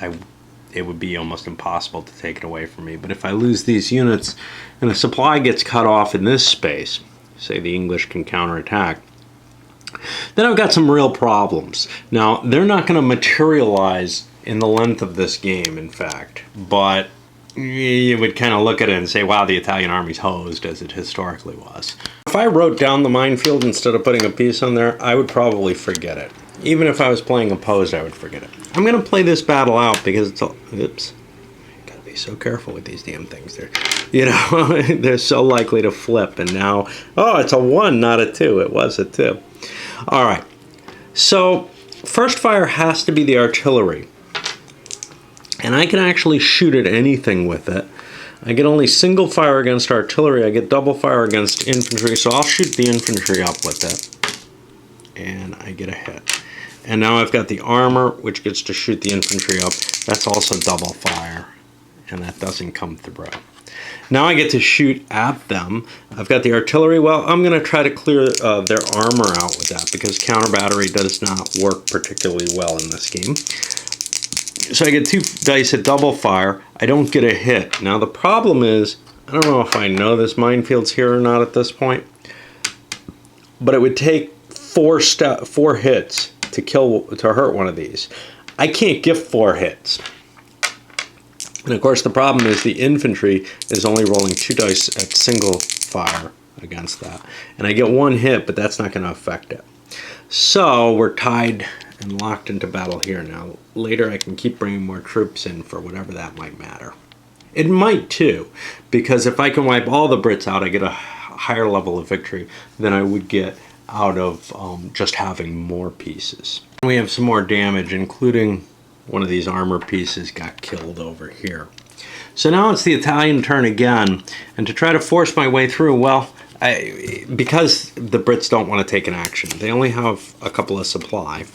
it would be almost impossible to take it away from me. But if I lose these units and the supply gets cut off in this space, say the English can counterattack, then I've got some real problems. Now, they're not going to materialize in the length of this game, in fact, but you would kind of look at it and say, wow, the Italian army's hosed, as it historically was. If I wrote down the minefield instead of putting a piece on there, I would probably forget it. Even if I was playing opposed, I would forget it. I'm going to play this battle out because it's all... Oops. Gotta be so careful with these damn things. They're, you know, they're so likely to flip. And now, oh, it's a 1, not a 2. It was a 2. All right. So, first fire has to be the artillery. And I can actually shoot at anything with it. I get only single fire against artillery. I get double fire against infantry. So I'll shoot the infantry up with it. And I get a hit. And now I've got the armor, which gets to shoot the infantry up. That's also double fire. And that doesn't come through. Now I get to shoot at them. I've got the artillery. Well, I'm going to try to clear their armor out with that, because counter battery does not work particularly well in this game. So I get 2 dice at double fire. I don't get a hit. Now the problem is, I don't know if I know this minefield's here or not at this point, but it would take 4 hits to hurt one of these. I can't give 4 hits. And of course the problem is the infantry is only rolling 2 dice at single fire against that. And I get 1 hit, but that's not going to affect it. So we're tied and locked into battle here now. Later I can keep bringing more troops in for whatever that might matter. It might too, because if I can wipe all the Brits out, I get a higher level of victory than I would get out of just having more pieces. We have some more damage, including one of these armor pieces got killed over here. So now it's the Italian turn again, and to try to force my way through, well, because the Brits don't want to take an action. They only have a couple of supply.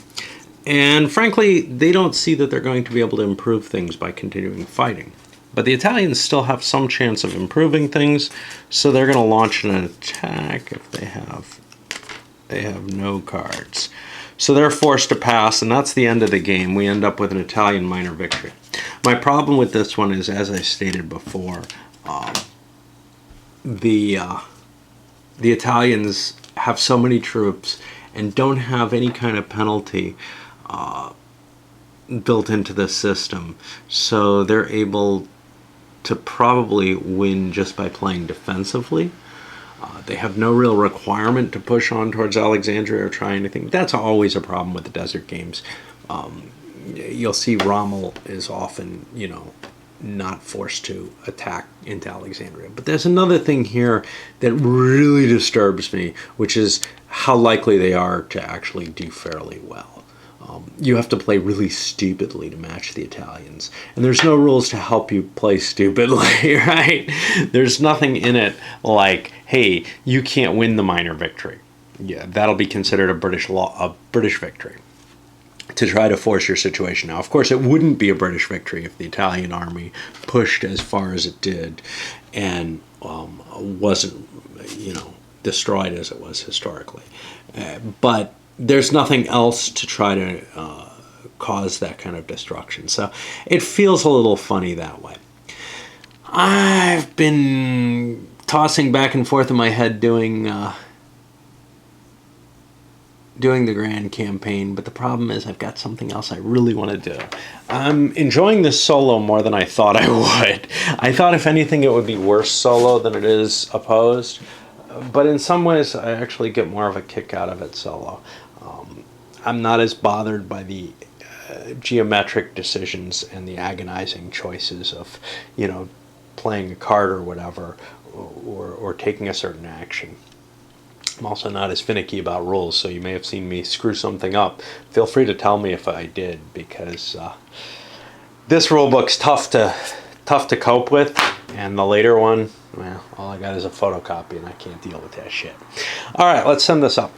And frankly, they don't see that they're going to be able to improve things by continuing fighting. But the Italians still have some chance of improving things, so they're going to launch an attack if they have no cards. So they're forced to pass, and that's the end of the game. We end up with an Italian minor victory. My problem with this one is, as I stated before, the Italians have so many troops and don't have any kind of penalty built into the system, so they're able to probably win just by playing defensively. They have no real requirement to push on towards Alexandria or try anything. That's always a problem with the desert games. You'll see Rommel is often, you know, not forced to attack into Alexandria. But there's another thing here that really disturbs me, which is how likely they are to actually do fairly well. You have to play really stupidly to match the Italians. And there's no rules to help you play stupidly, right? There's nothing in it like, hey, you can't win the minor victory. Yeah, that'll be considered a British victory to try to force your situation. Now, of course, it wouldn't be a British victory if the Italian army pushed as far as it did and wasn't, you know, destroyed as it was historically. But there's nothing else to try to cause that kind of destruction. So it feels a little funny that way. I've been tossing back and forth in my head doing the grand campaign, but the problem is I've got something else I really want to do. I'm enjoying this solo more than I thought I would. I thought if anything it would be worse solo than it is opposed, but in some ways I actually get more of a kick out of it solo. I'm not as bothered by the geometric decisions and the agonizing choices of, playing a card or whatever, or taking a certain action. I'm also not as finicky about rules, so you may have seen me screw something up. Feel free to tell me if I did, because this rulebook's tough to cope with, and the later one, well, all I got is a photocopy, and I can't deal with that shit. All right, let's send this up.